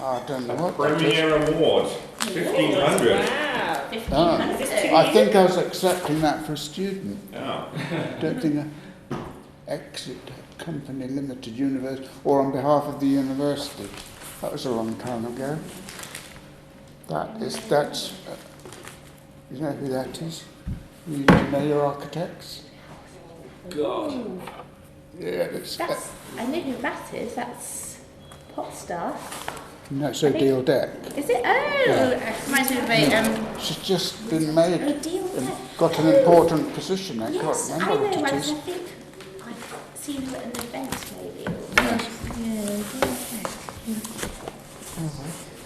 I don't know what Premier Award, 1,500. Wow. 1,500. I think I was accepting that for a student. Oh. I don't think I exit company limited university or on behalf of the university. That was a long time ago. That's you know who that is? You know your architects? God. Yeah, I know who that is. That's Potsdam. no, so Deal Deck. Is it? Oh, Yeah. reminds me of a She's just been made, Deal Deck. got an important position. I Yes, can't I remember know. what I it is. think I've seen her at an event, maybe. Yes. Yeah.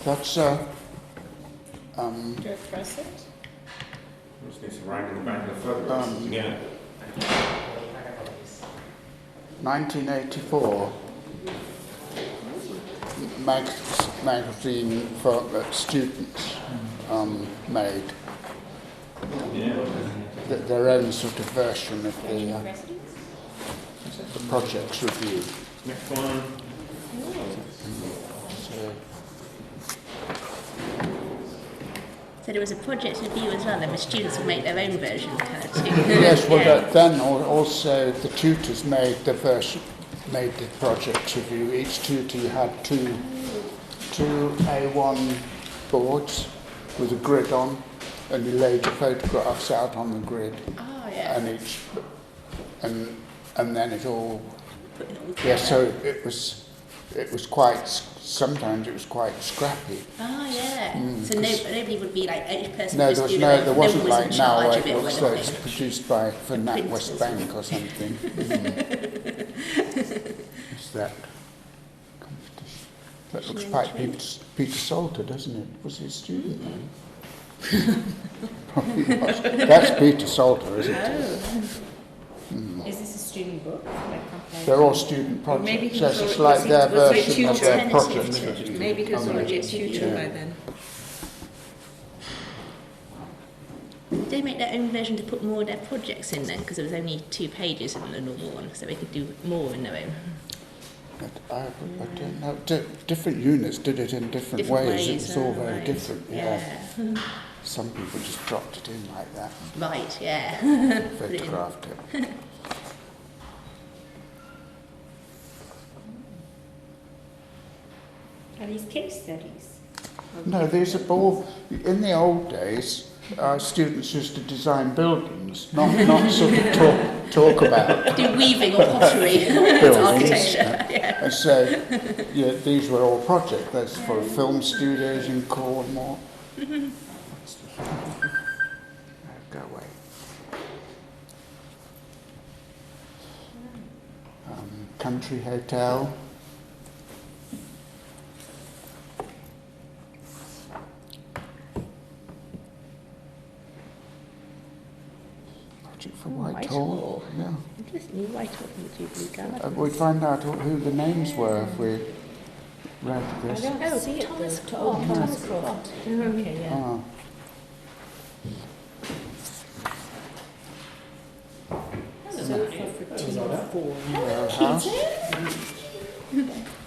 That's Do you press it? Just need to write in the back of the photograph. Yeah. 1984 magazine for students made Yeah. their own sort of version of the project's review. Next one. So, So there was a project review as well, and the students would make their own version kind of too. yes, well, Yeah. then also the tutors made the project review. Each tutor had two A1 boards with a grid on, and you laid your photographs out on the grid, Oh, yeah. and then it all. Yeah, so it was quite. Sometimes it was quite scrappy. Oh, yeah. So nobody would be like, each person No, would there just was do there was wasn't in like now charge where of it it or looks like it's anything. produced for Nat Printers. West Bank or something. It's that competition. That looks like Peter Salter, doesn't it? Was he a student then? Probably was. That's Peter Salter, isn't it? Oh. Is this a student book? They're all student maybe projects. he Yes, was it's already- like their was he version of tutor? their project. Maybe he was already a tutor Yeah. by then. Did they make their own version to put more of their projects in then? Because there was only 2 pages in the normal one, so they could do more in their own. I don't know. Different units did it in different ways. It's all very right. different. Yeah. Some people just dropped it in like that, Right, yeah. Put it in. photographed it. Are these case studies? No, these are all, in the old days, students used to design buildings, not sort of talk about Do weaving or pottery. buildings. Architecture, yeah. And so, yeah, these were all projects. That's for film studios in Cornwall. Go away. Country hotel. Project for Whitehall. Yeah. Interesting, Whitehall from the Jubilee Gardens. We'd find out who the names were if we read this. Oh, see it Thomas though. Croft. Thomas Croft. Okay, yeah. Ah. Sofa for T4. Their house.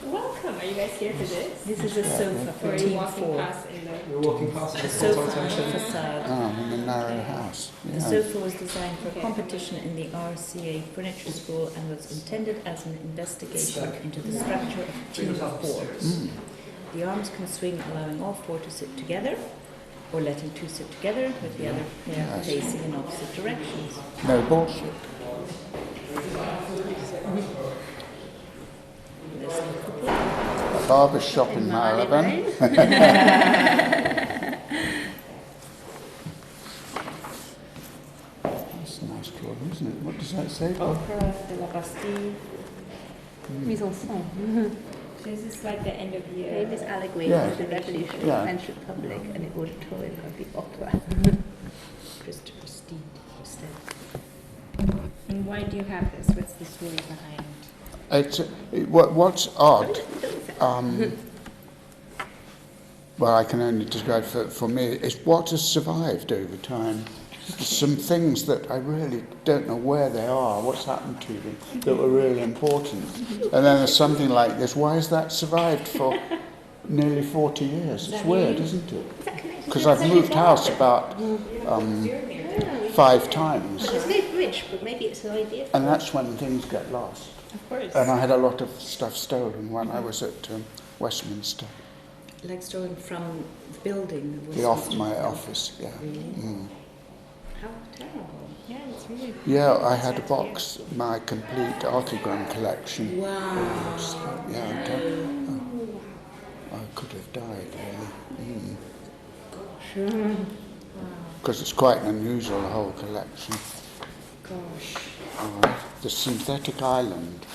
Welcome. Are you guys here for this? This is a Yeah, sofa for Or Team walking 4. past in the We're walking past A the sofa on the facade. In a narrow house. The Yeah. sofa was designed for a competition in the RCA Furniture School and was intended as an investigation into the structure of Team 4. The arms can swing, allowing all 4 to sit together, or letting 2 sit together with the other pair Yes. facing in opposite directions. No bullshit. This A barber's shop in Marylebone. That's a nice drawing, isn't it? What does that say? Opera de la Bastille. Mise en scène. This is like the end of year. Famous allegory Yeah. of the Revolution of Yeah. the French Republic and the auditorium of the opera. Christopher Steed instead. And why do you have this? What's the story behind? What's odd, well, I can only describe for me, is what has survived over time. Some things that I really don't know where they are, what's happened to them, that were really important. And then there's something like this, why has that survived for nearly 40 years. It's that weird, you? isn't it? Is that connected Because to I've the moved Solar house Farm? about 5 times. There's no bridge, but maybe it's an idea. And that's when things get lost. Of course. And I had a lot of stuff stolen when I was at Westminster. Like stolen from the building? My office, yeah. Really? Mm. How terrible. Yeah, it's really. Yeah, I had a box, my complete archigram collection. Wow. Yeah, I could have died, really. Because it's quite unusual, the whole collection. Gosh. The Synthetic Island.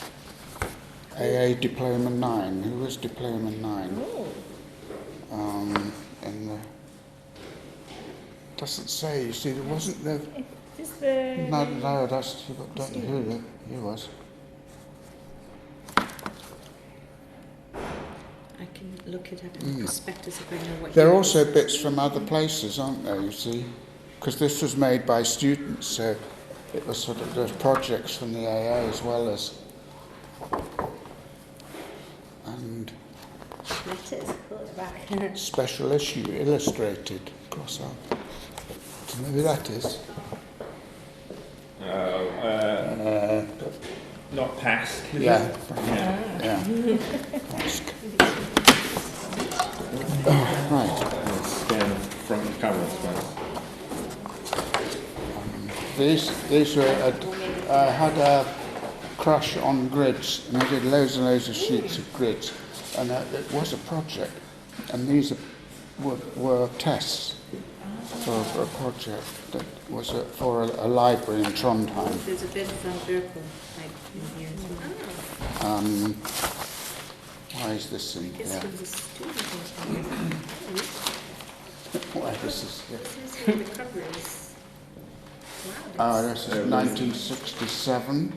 AA Diploma 9. Who was Diploma 9? In the... Doesn't say, you see, there wasn't the... Is the. No, that's... Don't know who he was. I can look it up in the prospectus if I know what There are year also it is. bits from other places, aren't there, you see? Because this was made by students, so it was sort of the projects from the AA as well as... And Letters, oh, it's back. special issue, illustrated, cross out. Do you know who that is? Not past. is Yeah. it? Yeah. Yeah. Ask. Oh, right. Let's scan the front cover, I suppose. These were, I had a crush on grids, and I did loads and loads of sheets of grids, and it was a project, and these were tests for a project that was for a library in Trondheim. There's a bit from Berkeley, like in here as well. Why is this in This here? was a student in Why this is here? This is where the cover is. Wow. Oh, this is 1967.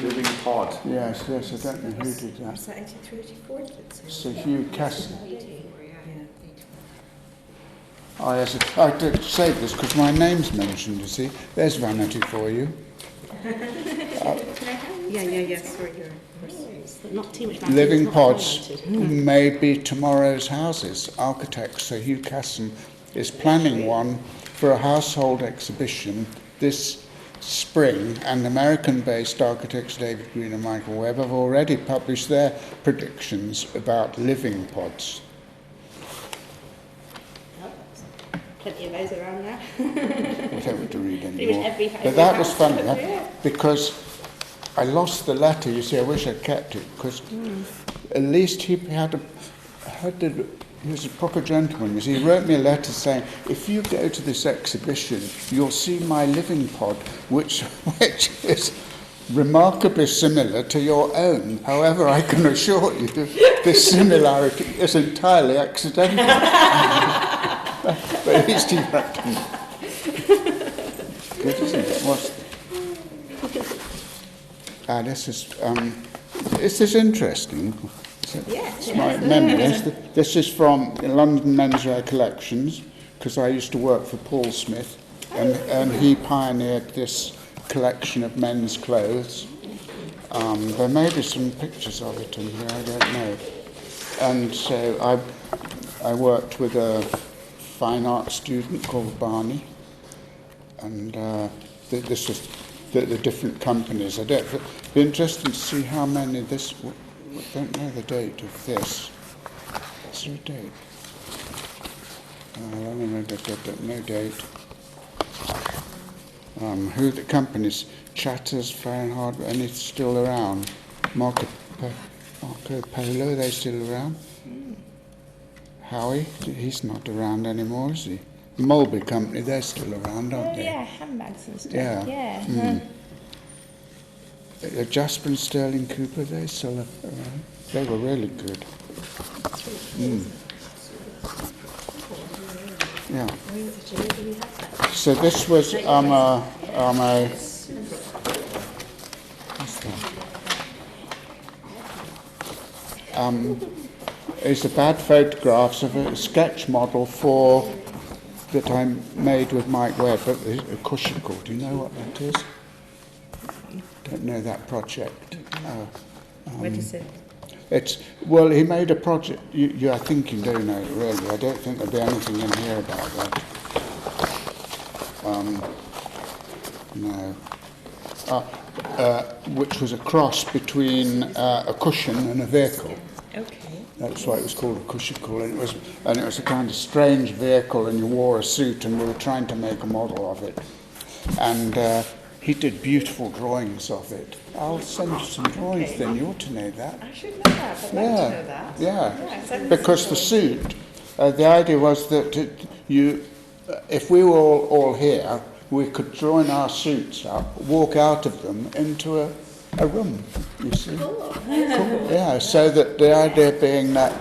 Living pod. Yes, I don't know who did that. Was that 83, 84? Did it say? Sir Hugh Casson. Yeah. Oh, yes, I did say this because my name's mentioned, you see. There's vanity for you. Yeah, sorry, you're... Not too much. Living not pods highlighted. may be tomorrow's houses. Architect Sir Hugh Casson is planning one for a household exhibition this spring, and American-based architects David Green and Michael Webb have already published their predictions about living pods. Plenty of those around now. I don't want to read Pretty much anymore. every But that was house. funny, Yeah. because I lost the letter. You see, I wish I'd kept it, because at least he was a proper gentleman. You see, he wrote me a letter saying, if you go to this exhibition, you'll see my living pod, which is remarkably similar to your own. However, I can assure you this similarity is entirely accidental. But at least he reckoned. Good, isn't it? This is interesting. It's my memories. This is from London Menswear Collections, because I used to work for Paul Smith, and he pioneered this collection of men's clothes. There may be some pictures of it in here, I don't know. And so I worked with a fine art student called Barney, and this was the different companies. It'd be interesting to see how many this. I don't know the date of this. Is there a date? No date. Who the companies? Chatters, Fahrenheit, any still around? Marco Polo, are they still around? Howie, he's not around anymore, is he? The Mulberry Company, they're still around, aren't they? Yeah, handbags and stuff. Yeah. Yeah. Jasper and Sterling Cooper, they still around. They were really good. Yeah. So this was it's a bad photographs of a sketch model that I made with Mike Webb at a Cushicle. Do you know what that is? Don't know that project. What is it? Well, he made a project. I think you do know it, really. I don't think there'll be anything in here about that. No. Which was a cross between a cushion and a vehicle. Okay. That's why it was called a cushicle, and it was a kind of strange vehicle, and you wore a suit, and we were trying to make a model of it. And he did beautiful drawings of it. I'll send you some drawings then, you ought to know that. I should know that. I'd like to know that. Yeah. Because the suit, the idea was that if we were all here, we could join our suits up, walk out of them into a room, you see. Cool. Yeah, so that the idea being that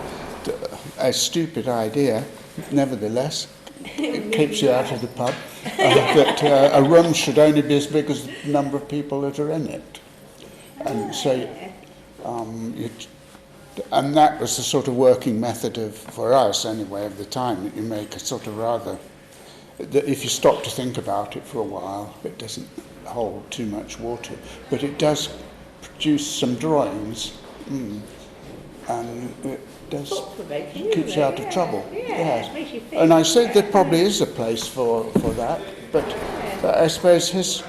a stupid idea, nevertheless, it keeps you out of the pub, that a room should only be as big as the number of people that are in it. And so, and that was the sort of working method for us anyway of the time, that you make a sort of rather, that if you stop to think about it for a while, it doesn't hold too much water, but it does produce some drawings, and it does keeps you out of trouble. Yeah. And I said there probably is a place for that, but I suppose his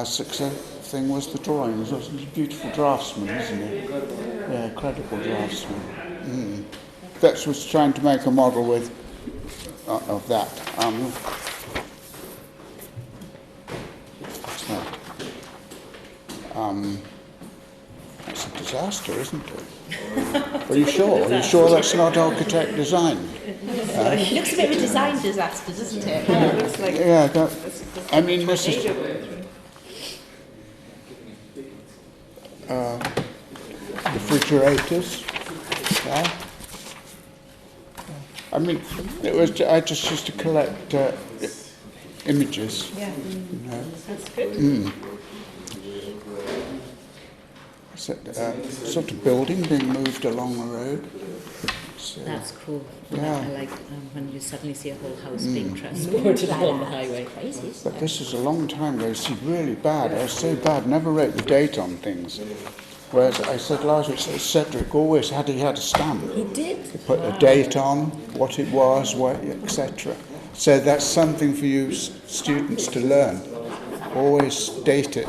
success thing was the drawings. He's a beautiful draftsman, isn't he? Yeah, incredible draftsman. That's what's trying to make a model with of that. What's that? That's a disaster, isn't it? Are you sure? Are you sure that's not architect design? It looks a bit of a design disaster, doesn't it? Yeah, it looks like I mean, this is refrigerators. Yeah. I mean, I just used to collect images. Yeah. You know. That's good. Sort of building being moved along the road. So, That's cool. Yeah. I like when you suddenly see a whole house being transported along the highway. Crazy. but this was a long time ago. It's really bad. I was so bad. Never wrote the date on things. Whereas I said last week, Cedric always had a stamp. He did. He put a date on, what it was, etc. So that's something for you students to learn. Always date it.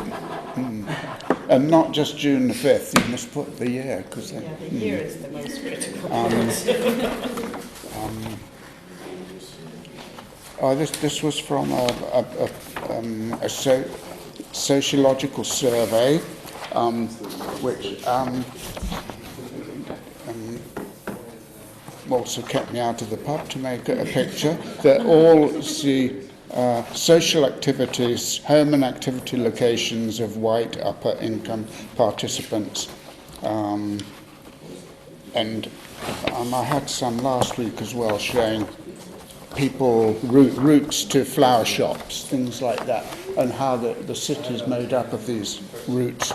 And not just June the 5th, you must put the year. Cause then, The year is the most critical. This was from a sociological survey, which also kept me out of the pub to make a picture, that all the social activities, home and activity locations of white upper income participants. And I had some last week as well showing people routes to flower shops, things like that, and how the city is made up of these routes.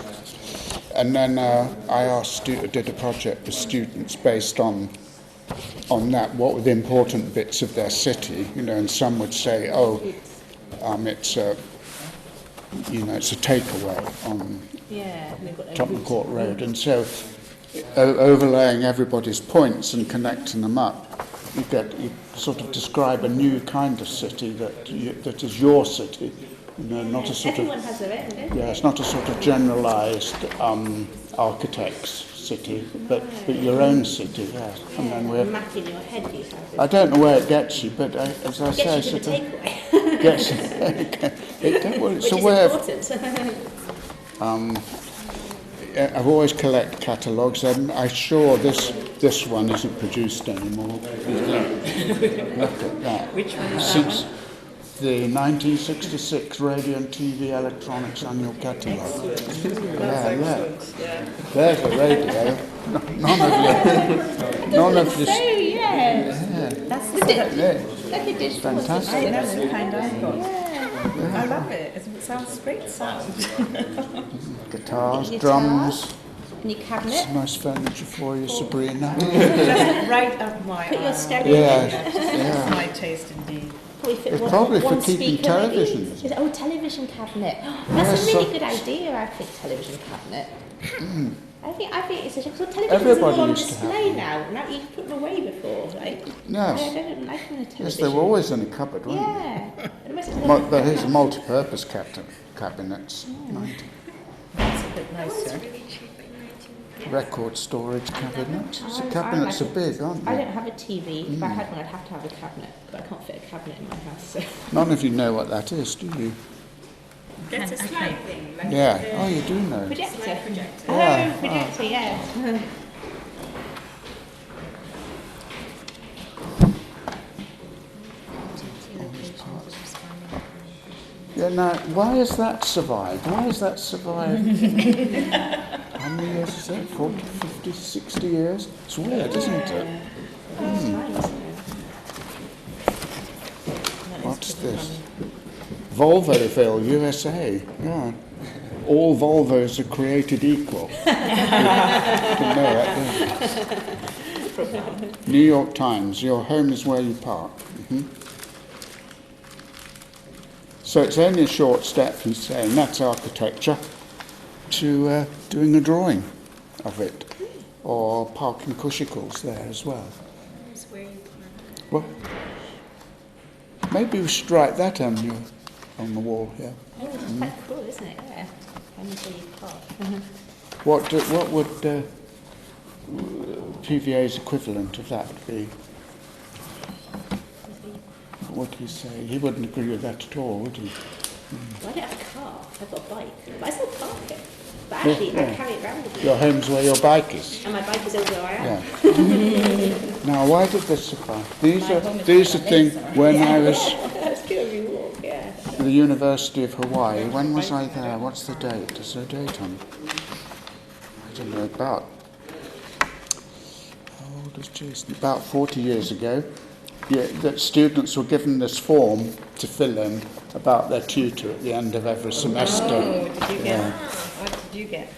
And then I did a project with students based on that, what were the important bits of their city, and some would say, it's a takeaway on Tottenham Court Road, and so overlaying everybody's points and connecting them up, you sort of describe a new kind of city that is your city, not a sort Everyone has their own, don't they? yeah, it's not a sort of generalised architect's city, but your own city, yes. And then A map in your head, do you have? I don't know where it gets you, but as I say, Gets you to the takeaway. gets it's a way Important. I've always collected catalogues, and I'm sure this one isn't produced anymore. Look at that. Which one is Since the 1966 Radio and TV Electronics Annual Catalogue. There's a radio. None of this. That's Look at this. Fantastic. That's the kind I've got. I love it. It sounds great sound. Guitars, Guitar. drums. And your cabinet. Some nice furniture for you, Sabrina. Just right up my Put your alley. stereo Yeah, in. That's yeah. my taste indeed. Fit It's probably for one keeping speaker, maybe. televisions. Television cabinet. That's a Yes, really so- good idea, I think, television cabinet. I think it's a shame. So televisions Everybody are all on used to have display them. now. Now you can put them away before. Like, Yes. I don't like them on a television. Yes, they were always in a cupboard, weren't Yeah. And the rest of they? them- There's multi-purpose cabinets. 90. That's a bit nicer. Record storage cabinets. I The like cabinets are it. big, aren't I they? don't have a TV. If I had one, I'd have to have a cabinet. But I can't fit a cabinet in my house. So. None of you know what that is, do you? That's a slide thing. Like Yeah. the Oh, you do know. Projector. projector. Yeah. Oh, projector, yeah. Yeah, now, why has that survived? Why has that survived? How many years is that? 40, 50, 60 years? It's weird, isn't it? What's this? Volvoville, USA. Yeah. All Volvos are created equal. Didn't know that, did you? New York Times, your home is where you park. So it's only a short step, he's saying, that's architecture, to doing a drawing of it, or parking cushicles there as well. It's where you park. Well, maybe we should write that on the wall here. Oh, it's quite cool, isn't it? Yeah. I'm going to park. What would PVA's equivalent of that be? What would he say? He wouldn't agree with that at all, would he? Well, I don't have a car. I've got a bike. But I still park it. But actually, Yeah. I carry it around with me. Your home's where your bike is. And my bike is over where I am. Yeah. Now, why did this survive? These My are home is these are where my things. legs are. When I was That's good we walk, yeah. at the University of Hawaii, when was I there? What's the date? Is there a date on it? I don't know, about, how old is Jason? About 40 years ago. Yeah, that students were given this form to fill in about their tutor at the end of every semester. Oh, did you get? Yeah. What did you get?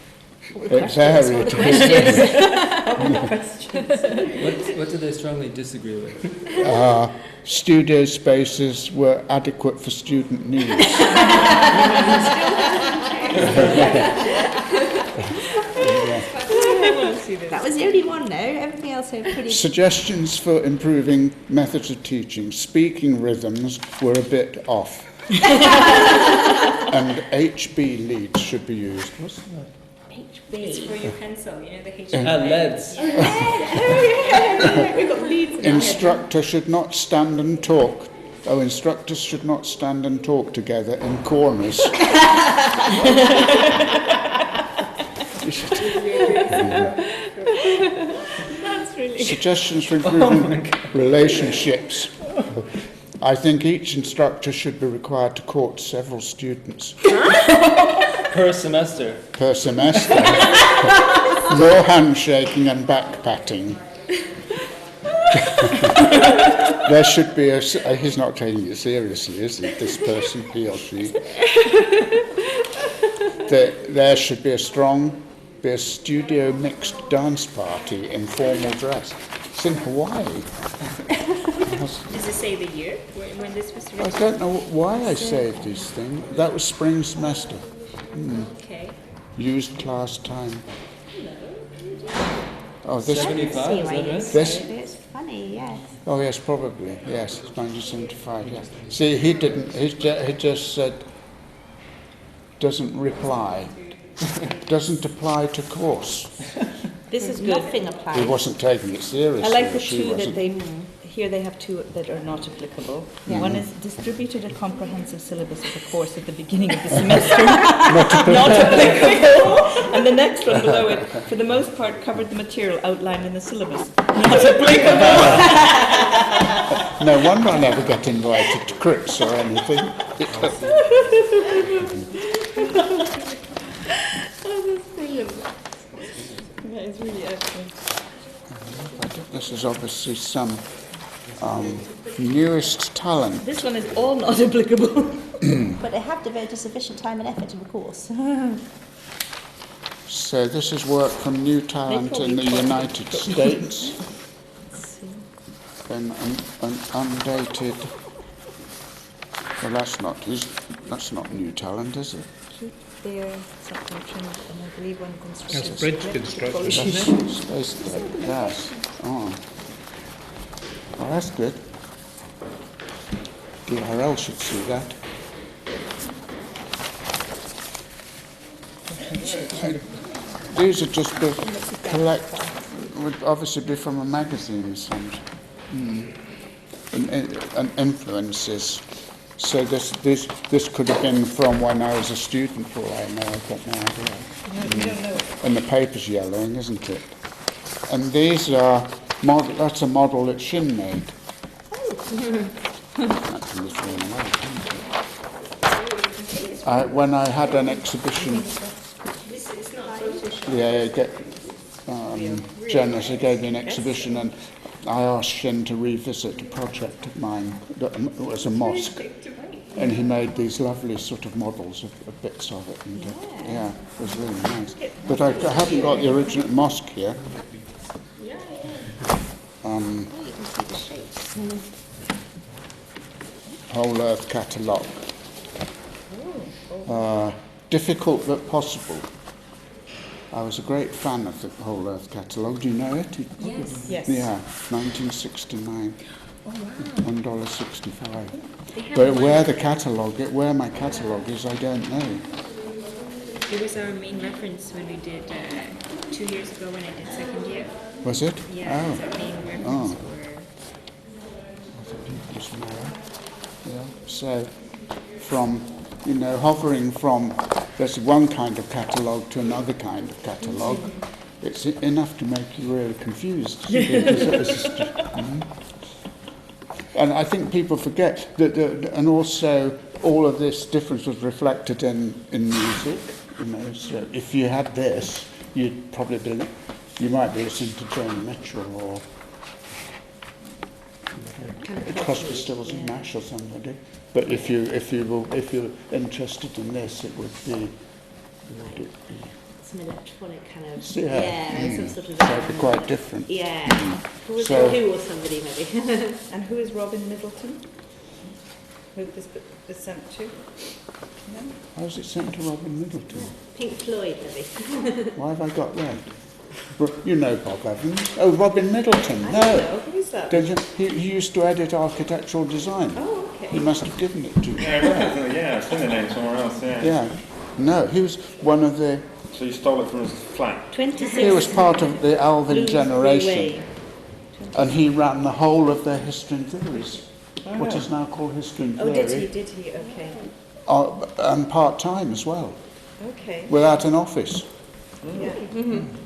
It varied. What do they strongly disagree with? Studio spaces were adequate for student needs. That was the only one, though. Everything else are pretty... Suggestions for improving methods of teaching. Speaking rhythms were a bit off. And HB leads should be used. What's that? It's HB. for your pencil, you know, the H. LEDs. We've got leads in our head. Instructor should not stand and talk. Oh, instructors should not stand and talk together in corners. That's really... Suggestions for improving relationships. I think each instructor should be required to court several students Per semester. per semester. More handshaking and back patting. There should be he's not taking it seriously, is he, this person, he or she? There should be a studio mixed dance party in formal dress. It's in Hawaii. Does it say the year when this was I written? don't know why I saved these things. That was spring semester. Okay. Used class time. Oh, this. 75, is that right? This? It's funny, yes. Oh yes, probably. Yes, it's 1975. Yes. See, he didn't. He just said. Doesn't reply. Doesn't apply to course. This is good. Nothing He applies. wasn't taking it seriously. I like the she two that wasn't. they here they have two that are not applicable. One is distributed a comprehensive syllabus of the course at the beginning of the semester. Not applicable. And the next one below it, for the most part, covered the material outlined in the syllabus. Not applicable. No wonder I never get invited to Crits or anything. That is really excellent. This is obviously some newest talent. This one is all not applicable. But they have devoted sufficient time and effort to the course. So this is work from new talent in the United States. An undated Well, that's not new talent, is it? Keep their subcontraction, and I believe one construction. That's bridge construction, Polish. isn't it? Space gas. Oh. Well, that's good. DRL should see that. These are just the would obviously be from a magazine or something. And influences. So this could have been from when I was a student, for all I know. I've got no idea. You don't know. And the paper's yellowing, isn't it? And these are that's a model that Shin made. Actually, it's really nice, isn't it? When I had an exhibition, generously gave me an exhibition, and I asked Shin to revisit a project of mine that was a mosque, and he made these lovely sort of models of bits of it, and it was really nice. But I haven't got the original mosque here. Whole Earth Catalogue. Difficult but possible. I was a great fan of the Whole Earth Catalogue. Do you know it? Yes. Yes. Yeah, 1969. Oh, wow. $1.65. But where my catalogue is, I don't know. It was our main reference when we did 2 years ago when I did second year. Was it? Yeah, it was our main reference for. Yeah. So, from hovering from there's one kind of catalogue to another kind of catalogue, it's enough to make you really confused. And I think people forget that, and also all of this difference was reflected in music. So if you had this, you might be listening to Joni Mitchell or Crosby, Stills and Nash or somebody. But if you're interested in this, it would be. Some electronic kind of some sort of. So it'd be quite different. Yeah. Who or somebody maybe. And who is Robin Middleton? Who this is sent to? No? How was it sent to Robin Middleton? Pink Floyd maybe. Why have I got that? You know Bob Evans. Oh, Robin Middleton. I No. don't know. Who is that? Don't you? He used to edit architectural design. Oh, okay. He must have given it to you. Yeah, I've seen the name somewhere else, Yeah. No, he was one of the. So you stole it from his flat? 26. He was part of the Alvin Blues generation, Freeway. and he ran the whole of their history and theories, what is now called history and Oh, theory. did he? Okay. And part-time as well, Okay. without an office. Yeah.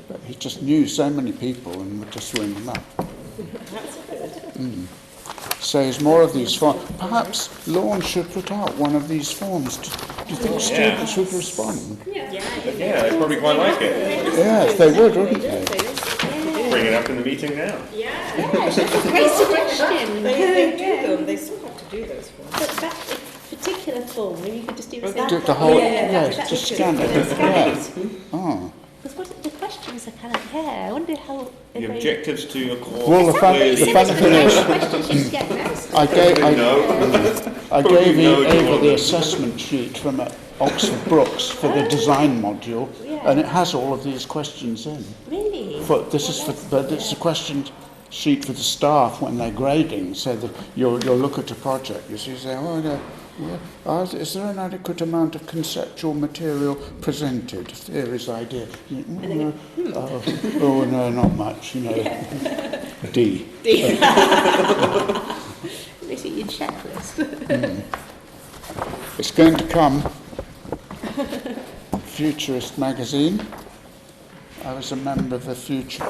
But he just knew so many people and would just ring them up. That's good. So there's more of these forms. Perhaps Lawn should put out one of these forms. Do you think students would respond? Yeah, they'd probably quite like it. Yes, they would, wouldn't they? Bring it up in the meeting now. Great suggestion. They do them. They still have to do those forms. But that particular form, maybe you could just do the Do the whole, that's just good. scan it. Yes. Oh. Because the questions are kind of, I wonder how... The objectives to your course. Well, the funny thing is, questions you get now. I gave No, Ava the assessment sheet from Oxford Brookes for the design module, and it has all of these questions in. Really? But it's a question sheet for the staff when they're grading, so that you'll look at a project, you say, is there an adequate amount of conceptual material presented, theories, ideas? Oh no, not much, D. They see your checklist. It's going to come, Futurist magazine. I was a member of the Future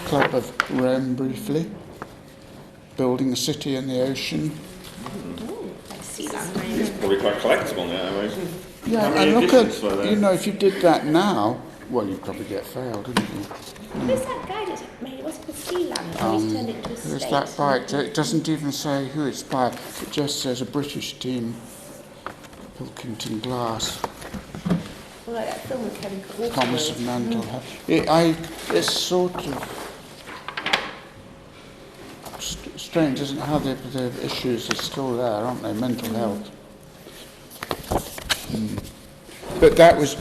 Club of Rome briefly, building a city in the ocean. It's probably quite collectible now, anyway. Yeah, How many and look editions were at, there? if you did that now, well, you'd probably get failed, wouldn't you? Who's that guy that made it? What's it called? Sealand? Oh, he's turned it into a Who's state. that by? It doesn't even say who it's by. It just says a British team, Pilkington Glass, Well, like that film with Kevin Costner. Promise of Mental Health. It's sort of strange, isn't it, how the issues are still there, aren't they? Mental health. But that was,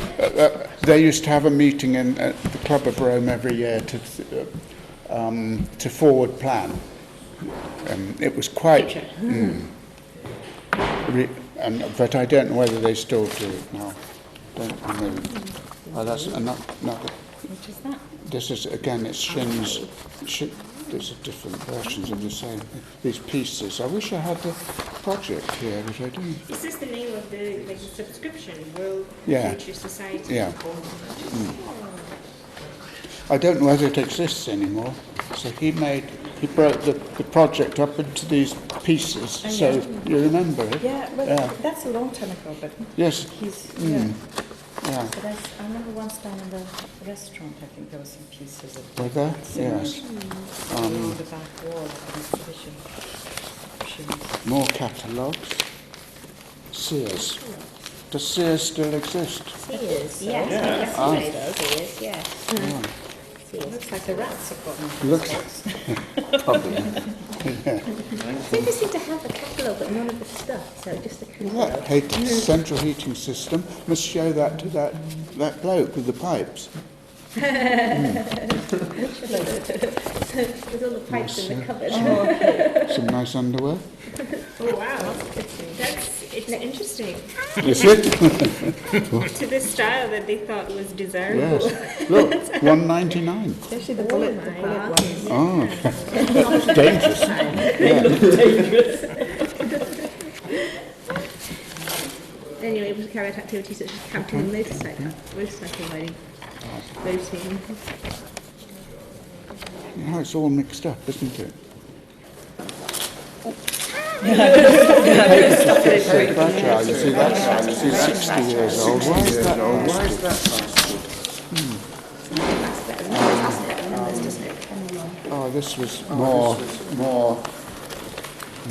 they used to have a meeting in at the Club of Rome every year to forward plan. It was quite, but I don't know whether they still do it now. Don't know. Oh, that's another. Which is that? This is again. It's Shin's. There's different versions of the same. These pieces. I wish I had the project here, but I don't. Is this the name of the subscription? World Yeah. Future Society? Yeah. I don't know whether it exists anymore. So he broke the project up into these pieces. Oh, So yeah. you remember it? Yeah, well, Yeah. that's a long time ago, but Yes. he's, Yeah. But I remember once down in the restaurant, I think there were some pieces of Were there? similar Yes. along the back wall of the exhibition. More catalogues. Sears. Does Sears still exist? Sears, yes. Yeah. Ah. Sears, yes. It looks like the rats have gotten Looks probably. They just seem to have a catalogue but none of the stuff, so just the catalogue. That central heating system must show that to that bloke with the pipes. There's all the pipes in the cupboard. Some nice underwear. Oh wow, it's interesting. Is it? To the style that they thought was desirable. Yes. Look, $1.99. Especially the bullet ones. Oh, that's dangerous. Then you're able to carry out activities such as camping and motorcycle riding, boating. Yeah, it's all mixed up, isn't it? Fragile. You see, that's 60 years old. Why is that? Why is that bastard? Oh, this was more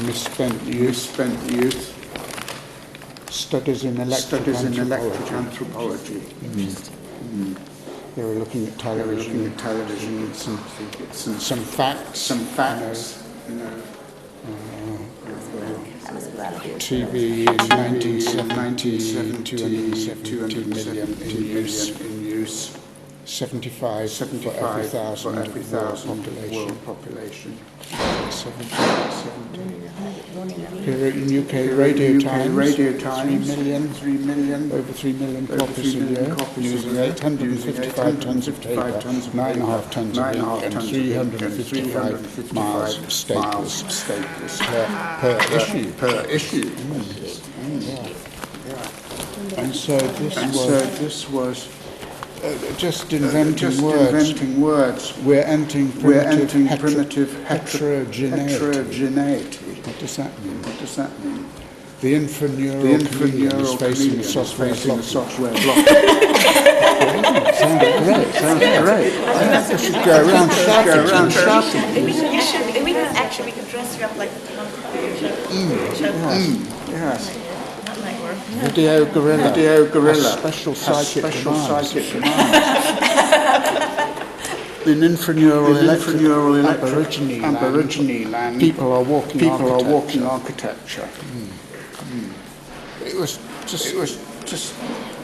misspent youth. Studies in electric anthropology. They were looking at television, some facts, you know. TV in 1970, 270 million in use, 75 for every thousand world population. 70. Here in UK Radio Times, 3 million, over 3 million copies a year, using 855 tons of paper, 9.5 tons of ink, and 355 miles of staples per issue. And so this was just inventing words. We're entering primitive heterogeneity. What does that mean? The infraneural chameleon is facing a software block. Sounds great. I think we should go around shouting. We could dress you up like the Yes. Video gorilla. Special psychic demands. In infraneural Aborigine land, people are walking architecture. It was just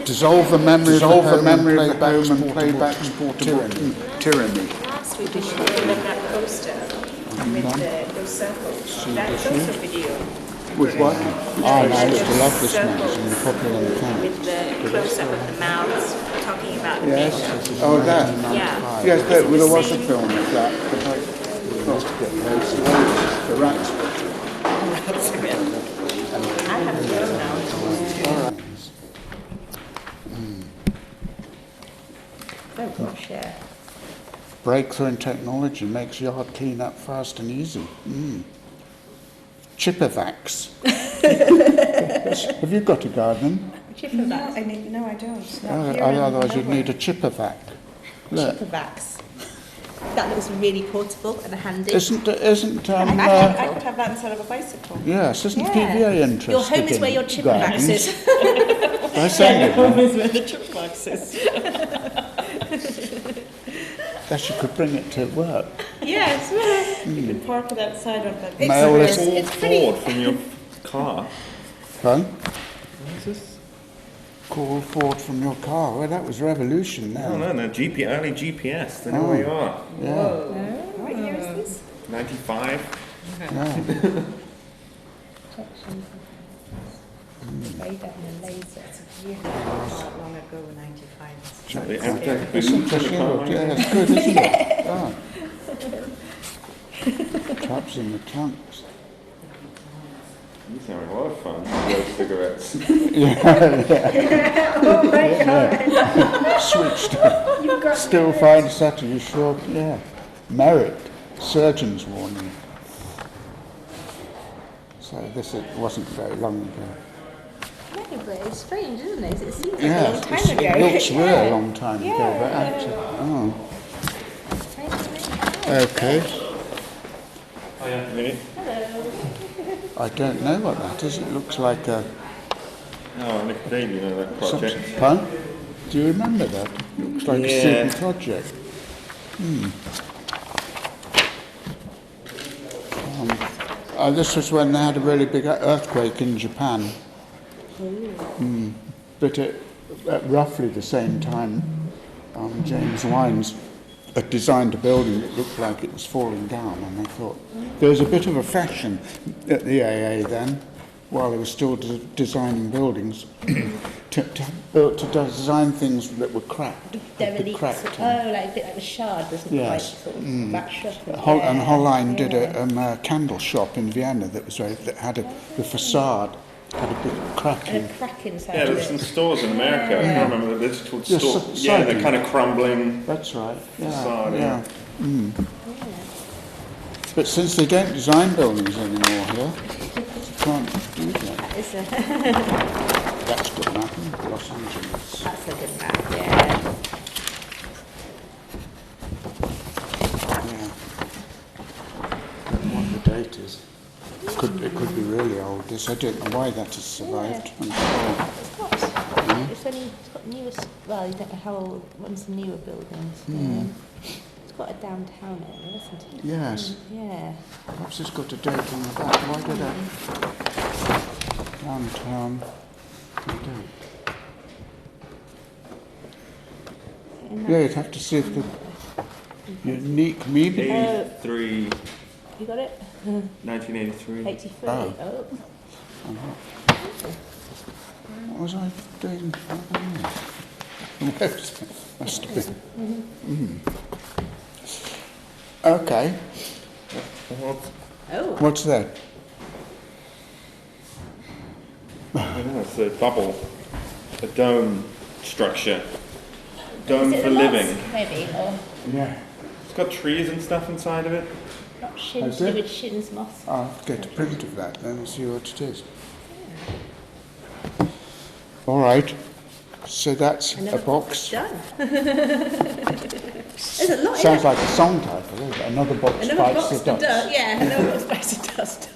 dissolve the memory of the home and playback's portable tyranny. Last week we showed that poster with those circles. That's also video. With what? I used to love this magazine, Popular Mechanics. With the close-up of the mouths talking about Yes. nature. Oh, that? Yeah. Yes, there was a film of that. But the rats. I have to go now. Oh gosh, yeah. Breakthrough in technology makes yard clean up fast and easy. Chippervacs. Have you got a garden? Chippervacs. No, I don't. Otherwise you'd need a chippervac. Look. Chippervacs. That looks really portable and handy. Isn't I could have that instead of a bicycle. yes, isn't PVA interested Your home is in where your chippervacs gardens? is. I say Home is where the chipbox is. that you could bring it to work. Yes, you could park it outside on the Mail list. It's pretty. Forward from your car. Huh? What is this? Call forward from your car. Well, that was revolution No, then. no, early GPS. They know where you are. Yeah, What year is this? 95. yeah. Radar and a laser. Not long ago, 95. The Amtrak It's boom. interesting, look. Yeah, it's good, isn't it? Yeah. Traps in the trunks. He's having a lot of fun with those cigarettes. Oh my God. Switched. You've got Still find Saturday short, yeah. Merit, surgeon's warning. So this wasn't very long ago. No, but it's strange, isn't it? It seems like a Yeah, long time ago. it looks real Yeah. long time ago, Yeah. but actually, oh, 2025. okay. Oh yeah. Really? I don't know what that is. It looks like a Oh, Nick Dave, you know that project. something. Huh? Do you remember that? It looks like a Yeah. student project. This was when they had a really big earthquake in Japan. But at roughly the same time, James Wines had designed a building that looked like it was falling down, and they thought there was a bit of a fashion at the AA then, while they were still designing buildings, to design things that were cracked. that were cracked in. Oh, like a bit like the shard, wasn't Yes. quite sort of back shut. And Hollein did a candle shop in Vienna that had the facade had a big crack And in. a crack inside Yeah, of there's some it. stores in America. I can't remember. They're just called Yeah, stores. Yeah, they're siding. kind of crumbling. That's right. Yeah. Facade, Yeah. But since they don't design buildings anymore here, you can't do that. It's a, That's good map. Los Angeles. that's a good map, yeah. Yeah. Don't know what the date is. It could be really old. This I don't know why that has survived. I'm sure. It's got newest, well, you don't know how old, one's the newer buildings. It's got a downtown area, isn't it? Yes. Yeah. Perhaps it's got a date on the back. Why did I? Downtown. No date. Yeah, you'd have to see if the unique meaning. 83, You got it? 1983. 83. Oh. Oh. What was I doing? I don't know. Must have been. Okay. Oh. What's that? I don't know, it's a bubble, a dome structure. Dome Is it for the moss, living. maybe, or Yeah. It's got trees and stuff inside of it. not shin, Is to do it? with Shin's moss. I'll get a print of that then and see what it is. All right. So that's Another a box. Done. There's a lot in Sounds it. like a song title, isn't it? Another box Another bites box the for dust. dust. Yeah, another box bites the dust.